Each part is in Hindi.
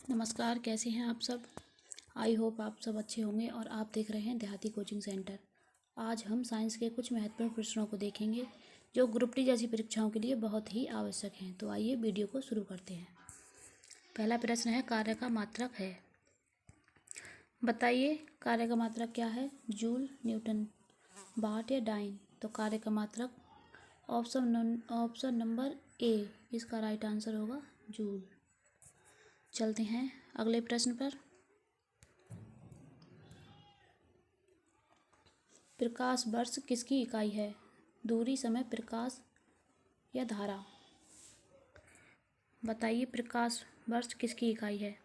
नमस्कार, कैसे हैं आप सब। आई होप आप सब अच्छे होंगे और आप देख रहे हैं देहाती कोचिंग सेंटर। आज हम साइंस के कुछ महत्वपूर्ण प्रश्नों को देखेंगे जो ग्रुप डी जैसी परीक्षाओं के लिए बहुत ही आवश्यक हैं। तो आइए वीडियो को शुरू करते हैं। पहला प्रश्न है, कार्य का मात्रक है। बताइए कार्य का मात्रक क्या है। जूल, न्यूटन, वाट या डाइन। तो कार्य का मात्रक ऑप्शन नंबर ए इसका राइट आंसर होगा जूल। चलते हैं अगले प्रश्न पर। प्रकाश वर्ष किसकी इकाई है। दूरी, समय, प्रकाश या धारा। बताइए प्रकाश वर्ष किसकी इकाई है।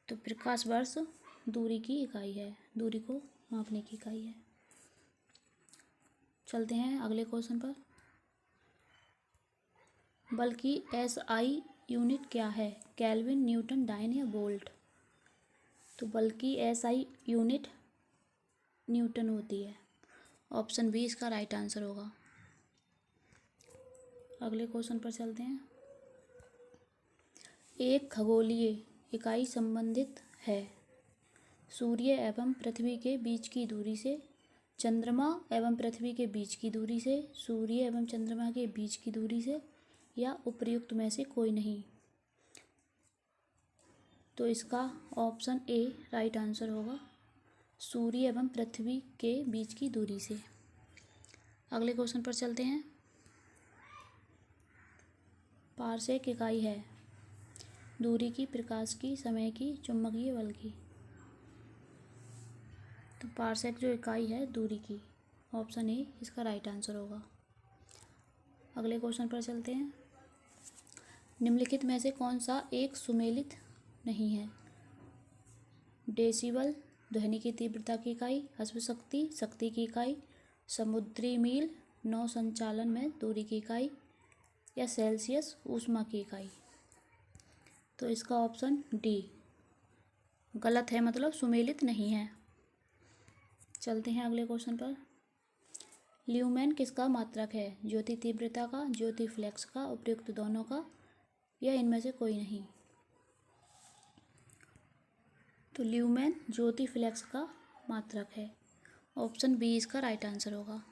तो प्रकाश वर्ष दूरी की इकाई है, दूरी को मापने की इकाई है। चलते हैं अगले क्वेश्चन पर। बल की एसआई यूनिट क्या है। केल्विन, न्यूटन, डाइन या वोल्ट। तो बल की एसआई यूनिट न्यूटन होती है। ऑप्शन बी इसका राइट आंसर होगा। अगले क्वेश्चन पर चलते हैं। एक खगोलीय इकाई संबंधित है सूर्य एवं पृथ्वी के बीच की दूरी से, चंद्रमा एवं पृथ्वी के बीच की दूरी से, सूर्य एवं चंद्रमा के बीच की दूरी से, या उपर्युक्त में से कोई नहीं। तो इसका ऑप्शन ए राइट आंसर होगा, सूर्य एवं पृथ्वी के बीच की दूरी से। अगले क्वेश्चन पर चलते हैं। पारसेक इकाई है दूरी की, प्रकाश की, समय की, चुंबकीय बल की। तो पारसेक जो इकाई है दूरी की, ऑप्शन ए इसका राइट आंसर होगा। अगले क्वेश्चन पर चलते हैं। निम्नलिखित में से कौन सा एक सुमेलित नहीं है। डेसिबल ध्वनि की तीव्रता की इकाई, अश्वशक्ति शक्ति की इकाई, समुद्री मील नौ संचालन में दूरी की इकाई, या सेल्सियस ऊष्मा की इकाई। तो इसका ऑप्शन डी गलत है, मतलब सुमेलित नहीं है। चलते हैं अगले क्वेश्चन पर। ल्यूमेन किसका मात्रक है। ज्योति तीव्रता का, ज्योति फ्लैक्स का, उपयुक्त दोनों का, या इनमें से कोई नहीं। तो ल्यूमेन ज्योति फ्लैक्स का मात्रक है। ऑप्शन बी इसका राइट आंसर होगा।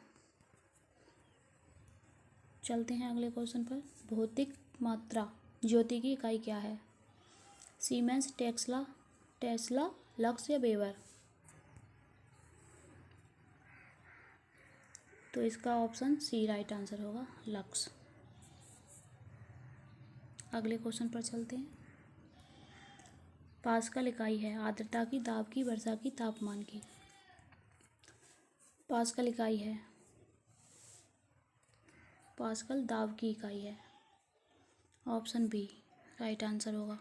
चलते हैं अगले क्वेश्चन पर। भौतिक मात्रा ज्योति की इकाई क्या है। सीमेंस, टेस्ला, लक्स या वेबर। तो इसका ऑप्शन सी राइट आंसर होगा, लक्स। अगले क्वेश्चन पर चलते हैं। पास्कल इकाई है आर्द्रता की, दाब की, वर्षा की, तापमान की। पास्कल इकाई है, पास्कल दाब की इकाई है। ऑप्शन बी राइट आंसर होगा।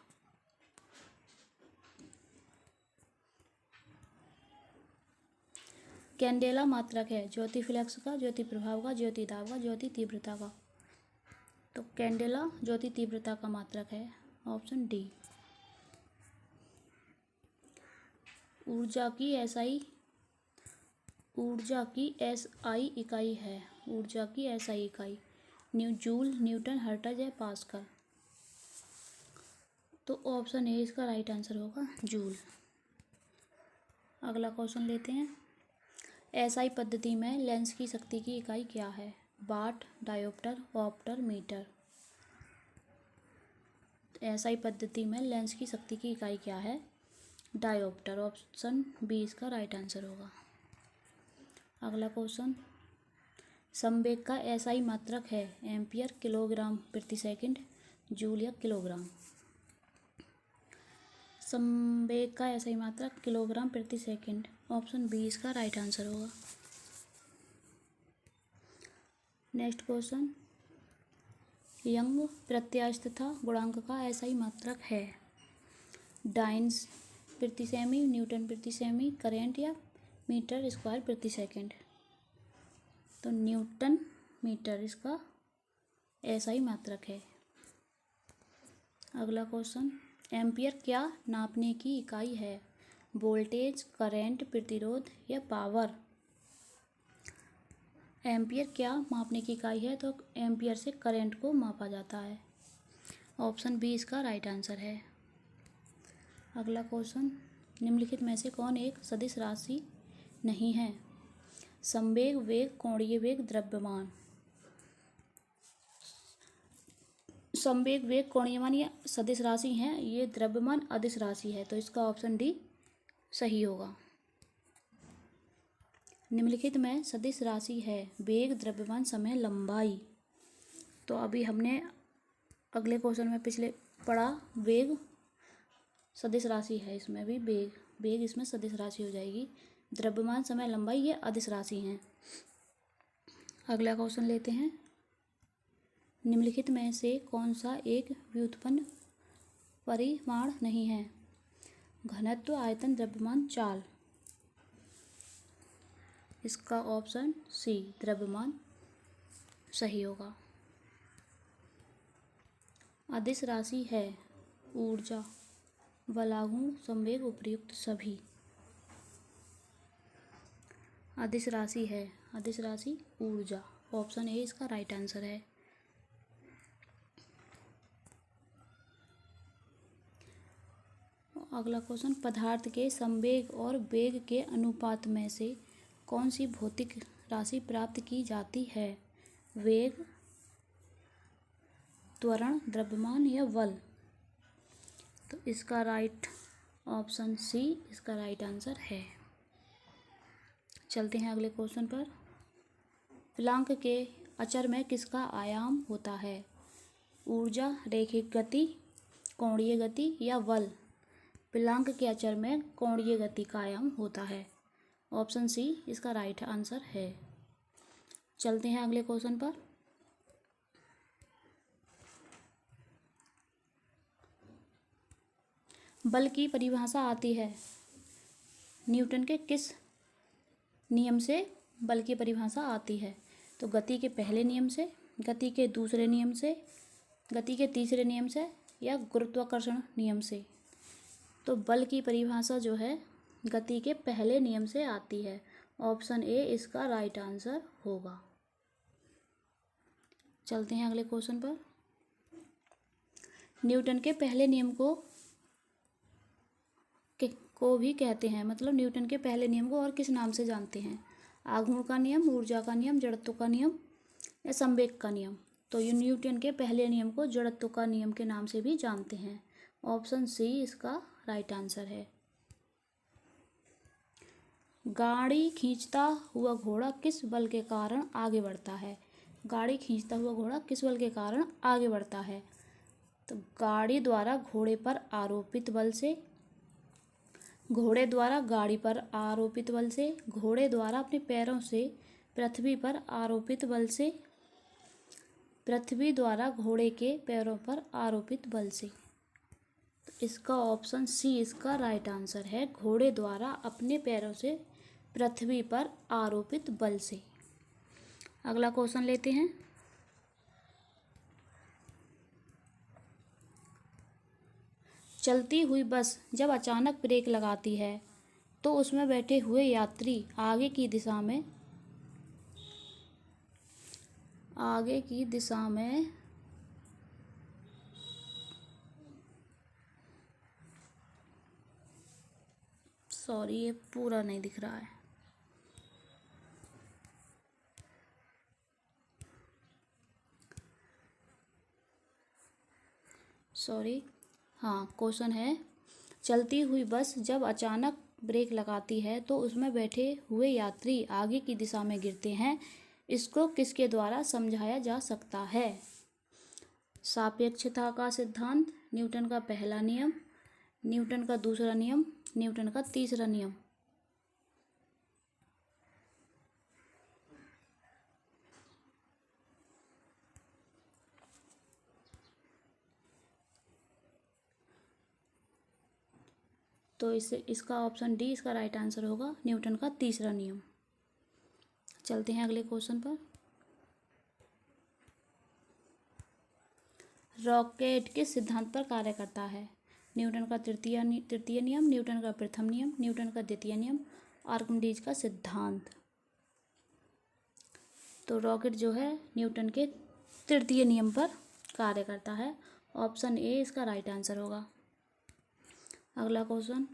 कैंडेला मात्रक है ज्योति फ्लैक्स का, ज्योति प्रभाव का, ज्योति दाब का, ज्योति तीव्रता का। तो कैंडेला ज्योति तीव्रता का मात्रक है। Option D. ऊर्जा की एसआई इकाई है। ऊर्जा की एसआई इकाई जूल, न्यूटन, हर्ट्ज या पास्कल। तो ऑप्शन ए इसका राइट आंसर होगा, जूल। अगला क्वेश्चन लेते हैं। एसआई पद्धति में लेंस की शक्ति की इकाई क्या है। वाट, डायोप्टर, ऑप्टर, मीटर। एसआई पद्धति में लेंस की शक्ति की इकाई क्या है। डायोप्टर। ऑप्शन बी इसका राइट आंसर होगा। अगला क्वेश्चन। संवेग का एसआई मात्रक है एम्पियर, किलोग्राम प्रति सेकंड, जूल या किलोग्राम। संवेग का एसआई मात्रक किलोग्राम प्रति सेकंड। ऑप्शन बी इसका राइट आंसर होगा। Next question. यंग प्रत्यास्थता गुणांक का एसआई मात्रक है डाइन्स प्रति सेमी, न्यूटन प्रति सेमी, करेंट या मीटर स्क्वायर प्रति सेकंड। तो न्यूटन मीटर इसका एसआई मात्रक है। अगला क्वेश्चन। एम्पियर क्या नापने की इकाई है। वोल्टेज, करंट, प्रतिरोध या पावर। एम्पियर क्या मापने की इकाई है। तो एम्पियर से करंट को मापा जाता है। ऑप्शन बी इसका राइट आंसर है। अगला क्वेश्चन, निम्नलिखित में से कौन एक सदिश राशि नहीं है? संवेग, वेग, कोणीय वेग, द्रव्यमान। संवेग, वेग, कोणीयमान ये सदिश राशि हैं, ये द्रव्यमान अदिश राशि है, तो इसका ऑप्शन डी सही होगा। निम्नलिखित में सदिश राशि है वेग, द्रव्यमान, समय, लंबाई। तो अभी हमने अगले क्वेश्चन में पिछले पढ़ा, वेग सदिश राशि है, इसमें भी वेग इसमें सदिश राशि हो जाएगी। द्रव्यमान, समय, लंबाई ये अदिश राशि हैं। अगला क्वेश्चन लेते हैं, निम्नलिखित में से कौन सा एक व्युत्पन्न परिमाण नहीं है? घनत्व, आयतन, द्रव्यमान, चाल। इसका ऑप्शन सी द्रव्यमान सही होगा। अदिश राशि है ऊर्जा, बलागुण, संवेग, उपर्युक्त सभी। अदिश राशि है, अदिश राशि ऊर्जा, ऑप्शन ए इसका राइट आंसर है। अगला क्वेश्चन, पदार्थ के संवेग और वेग के अनुपात में से कौन सी भौतिक राशि प्राप्त की जाती है? वेग, त्वरण, द्रव्यमान या बल। तो इसका राइट ऑप्शन सी इसका राइट आंसर है। चलते हैं अगले क्वेश्चन पर, प्लांक के अचर में किसका आयाम होता है? ऊर्जा, रैखिक गति, कोणीय गति या बल। प्लांक के अचर में कोणीय गति का आयाम होता है, ऑप्शन सी इसका राइट आंसर है। चलते हैं अगले क्वेश्चन पर, बल की परिभाषा आती है न्यूटन के किस नियम से? बल की परिभाषा आती है तो गति के पहले नियम से, गति के दूसरे नियम से, गति के तीसरे नियम से या गुरुत्वाकर्षण नियम से। तो बल की परिभाषा जो है गति के पहले नियम से आती है, ऑप्शन ए इसका राइट आंसर होगा। चलते हैं अगले क्वेश्चन पर, न्यूटन के पहले नियम को भी कहते हैं, मतलब न्यूटन के पहले नियम को और किस नाम से जानते हैं? आघूर्ण का नियम, ऊर्जा का नियम, जड़त्व का नियम या संवेग का नियम। तो ये न्यूटन के पहले नियम को जड़त्व का नियम के नाम से भी जानते हैं, ऑप्शन सी इसका राइट आंसर है। गाड़ी खींचता हुआ घोड़ा किस बल के कारण आगे बढ़ता है? गाड़ी खींचता हुआ घोड़ा किस बल के कारण आगे बढ़ता है? तो गाड़ी द्वारा घोड़े पर आरोपित बल से, घोड़े द्वारा गाड़ी पर आरोपित बल से, घोड़े द्वारा अपने पैरों से पृथ्वी पर आरोपित बल से, पृथ्वी द्वारा घोड़े के पैरों पर आरोपित बल से। तो इसका ऑप्शन सी इसका राइट आंसर है, घोड़े द्वारा अपने पैरों से पृथ्वी पर आरोपित बल से। अगला क्वेश्चन लेते हैं, चलती हुई बस जब अचानक ब्रेक लगाती है तो उसमें बैठे हुए यात्री आगे की दिशा में सॉरी ये पूरा नहीं दिख रहा है, सॉरी। हाँ, क्वेश्चन है, चलती हुई बस जब अचानक ब्रेक लगाती है तो उसमें बैठे हुए यात्री आगे की दिशा में गिरते हैं, इसको किसके द्वारा समझाया जा सकता है? सापेक्षता का सिद्धांत, न्यूटन का पहला नियम, न्यूटन का दूसरा नियम, न्यूटन का तीसरा नियम। तो इसका ऑप्शन डी इसका राइट आंसर होगा, न्यूटन का तीसरा नियम। चलते हैं अगले क्वेश्चन पर, रॉकेट किस सिद्धांत पर कार्य करता है? न्यूटन का तृतीय नियम, न्यूटन का प्रथम नियम, न्यूटन का द्वितीय नियम, आर्किमिडीज का सिद्धांत। तो रॉकेट जो है न्यूटन के तृतीय नियम पर कार्य करता है, ऑप्शन ए इसका राइट आंसर होगा। अगला क्वेश्चन,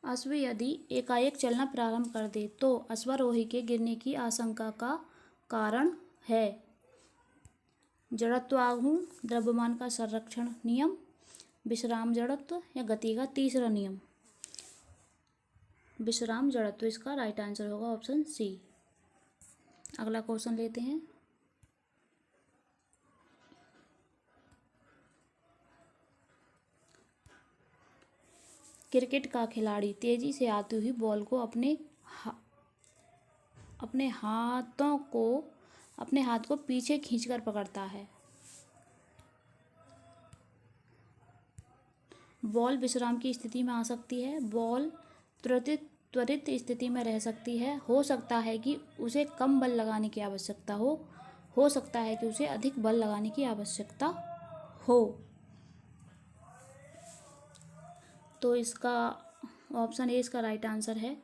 अश्व यदि एकाएक चलना प्रारंभ कर दे तो अश्वारोही के गिरने की आशंका का कारण है। जड़त्वाघूर्ण, द्रव्यमान का संरक्षण नियम, विश्राम जड़त्व या गति का तीसरा नियम। विश्राम जड़त्व इसका राइट आंसर होगा ऑप्शन सी। अगला क्वेश्चन लेते हैं, क्रिकेट का खिलाड़ी तेजी से आती हुई बॉल को अपने हाथ को पीछे खींचकर पकड़ता है। बॉल विश्राम की स्थिति में आ सकती है, बॉल त्वरित स्थिति में रह सकती है, हो सकता है कि उसे कम बल लगाने की आवश्यकता हो सकता है कि उसे अधिक बल लगाने की आवश्यकता हो। तो इसका ऑप्शन ए इसका राइट आंसर है,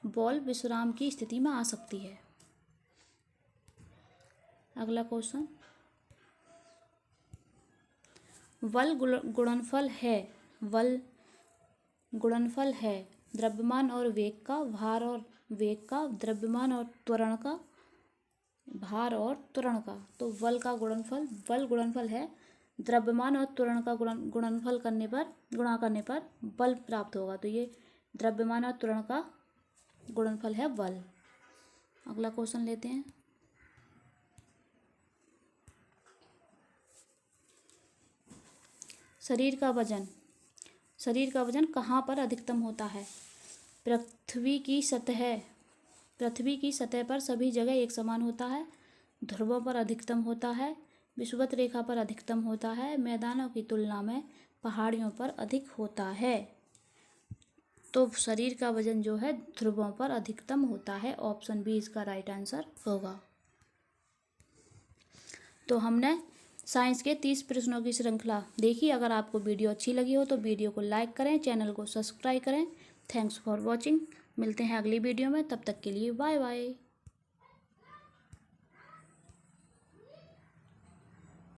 बॉल विश्राम की स्थिति में आ सकती है। अगला क्वेश्चन, बल गुणनफल है द्रव्यमान और वेग का, भार और वेग का, द्रव्यमान और त्वरण का, भार और त्वरण का। तो बल गुणनफल है द्रव्यमान और त्वरण का गुणा करने पर बल प्राप्त होगा। तो ये द्रव्यमान और त्वरण का गुणनफल है बल। अगला क्वेश्चन लेते हैं, शरीर का वजन कहाँ पर अधिकतम होता है? पृथ्वी की सतह पर सभी जगह एक समान होता है, ध्रुवों पर अधिकतम होता है, विषुवत रेखा पर अधिकतम होता है, मैदानों की तुलना में पहाड़ियों पर अधिक होता है। तो शरीर का वजन जो है ध्रुवों पर अधिकतम होता है, ऑप्शन बी इसका राइट आंसर होगा। तो हमने साइंस के 30 प्रश्नों की श्रृंखला देखी। अगर आपको वीडियो अच्छी लगी हो तो वीडियो को लाइक करें, चैनल को सब्सक्राइब करें। Thanks for watching. मिलते हैं अगली वीडियो में, तब तक के लिए बाय बाय।